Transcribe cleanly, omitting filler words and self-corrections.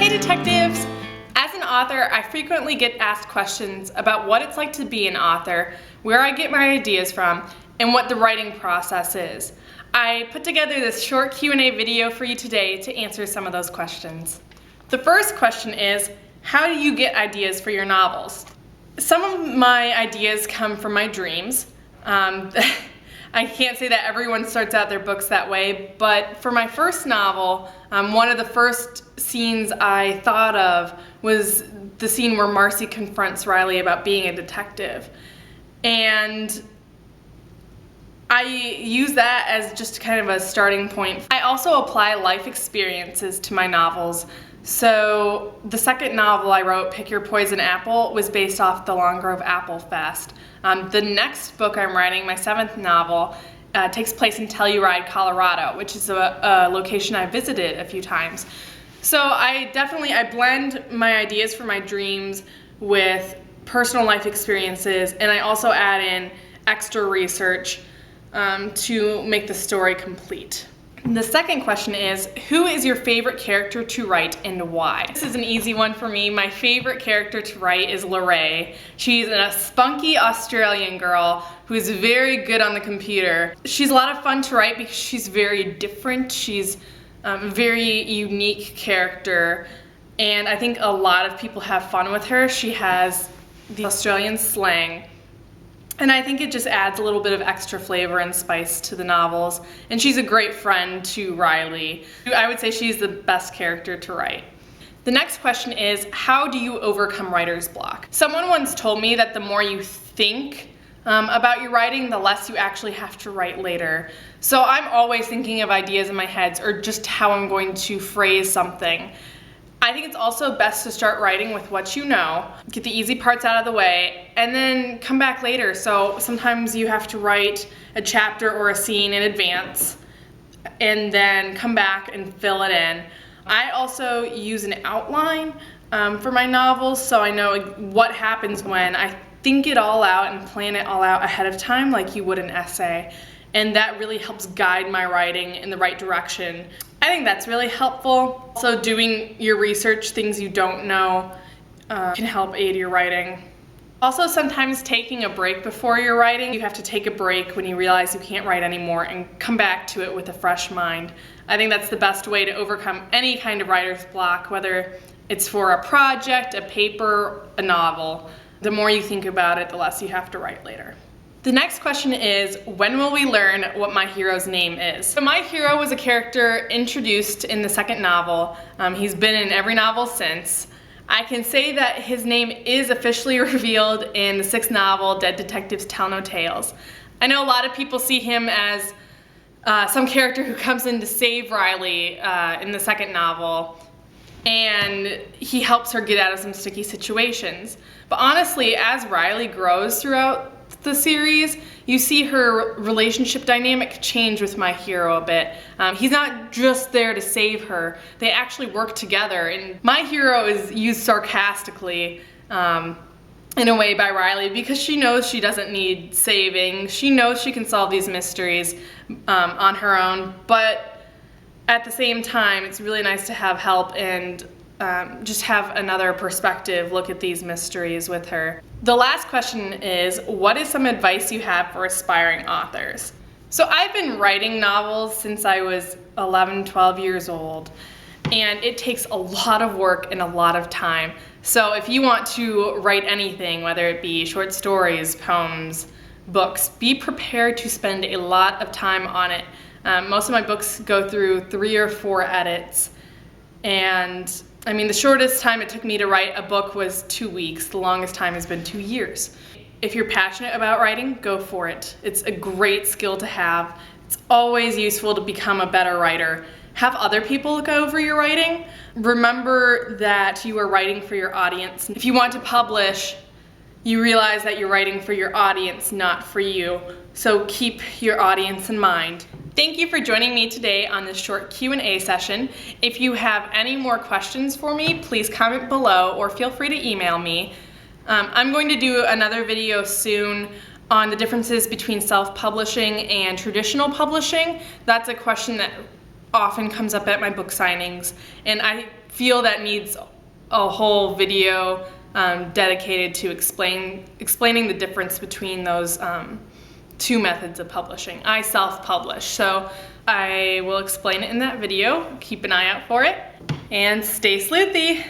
Hey detectives! As an author, I frequently get asked questions about what it's like to be an author, where I get my ideas from, and what the writing process is. I put together this short Q&A video for you today to answer some of those questions. The first question is, how do you get ideas for your novels? Some of my ideas come from my dreams. I can't say that everyone starts out their books that way, but for my first novel, one of the first scenes I thought of was the scene where Marcy confronts Riley about being a detective. And I use that as just kind of a starting point. I also apply life experiences to my novels. So the second novel I wrote, Pick Your Poison Apple, was based off the Long Grove Apple Fest. The next book I'm writing, my seventh novel, takes place in Telluride, Colorado, which is a location I visited a few times. So I blend my ideas for my dreams with personal life experiences, and I also add in extra research to make the story complete. The second question is, who is your favorite character to write and why? This is an easy one for me. My favorite character to write is Lorraine. She's a spunky Australian girl who's very good on the computer. She's a lot of fun to write because she's very different. She's a very unique character, and I think a lot of people have fun with her. She has the Australian slang, and I think it just adds a little bit of extra flavor and spice to the novels. And she's a great friend to Riley. I would say she's the best character to write. The next question is, how do you overcome writer's block? Someone once told me that the more you think about your writing, the less you actually have to write later. So I'm always thinking of ideas in my head or just how I'm going to phrase something. I think it's also best to start writing with what you know, get the easy parts out of the way, and then come back later. So sometimes you have to write a chapter or a scene in advance and then come back and fill it in. I also use an outline for my novels, so I know what happens when I think it all out and plan it all out ahead of time like you would an essay. And that really helps guide my writing in the right direction. I think that's really helpful. Also, doing your research, things you don't know, can help aid your writing. Also, sometimes taking a break before you're writing. You have to take a break when you realize you can't write anymore and come back to it with a fresh mind. I think that's the best way to overcome any kind of writer's block, whether it's for a project, a paper, a novel. The more you think about it, the less you have to write later. The next question is, when will we learn what my hero's name is? So my hero was a character introduced in the second novel. He's been in every novel since. I can say that his name is officially revealed in the sixth novel, Dead Detectives Tell No Tales. I know a lot of people see him as some character who comes in to save Riley in the second novel, and he helps her get out of some sticky situations. But honestly, as Riley grows throughout the series, you see her relationship dynamic change with my hero a bit. He's not just there to save her, they actually work together, and my hero is used sarcastically in a way by Riley because she knows she doesn't need saving. She knows she can solve these mysteries on her own, but at the same time it's really nice to have help and just have another perspective look at these mysteries with her. The last question is, what is some advice you have for aspiring authors? So I've been writing novels since I was 11, 12 years old, and it takes a lot of work and a lot of time. So if you want to write anything, whether it be short stories, poems, books, be prepared to spend a lot of time on it. Most of my books go through 3 or 4 edits, and I mean, the shortest time it took me to write a book was 2 weeks. The longest time has been 2 years. If you're passionate about writing, go for it. It's a great skill to have. It's always useful to become a better writer. Have other people look over your writing. Remember that you are writing for your audience. If you want to publish, you realize that you're writing for your audience, not for you. So keep your audience in mind. Thank you for joining me today on this short Q&A session. If you have any more questions for me, please comment below or feel free to email me. I'm going to do another video soon on the differences between self-publishing and traditional publishing. That's a question that often comes up at my book signings, and I feel that needs a whole video dedicated to explaining the difference between those two methods of publishing. I self-publish, so I will explain it in that video. Keep an eye out for it, and stay sleuthy!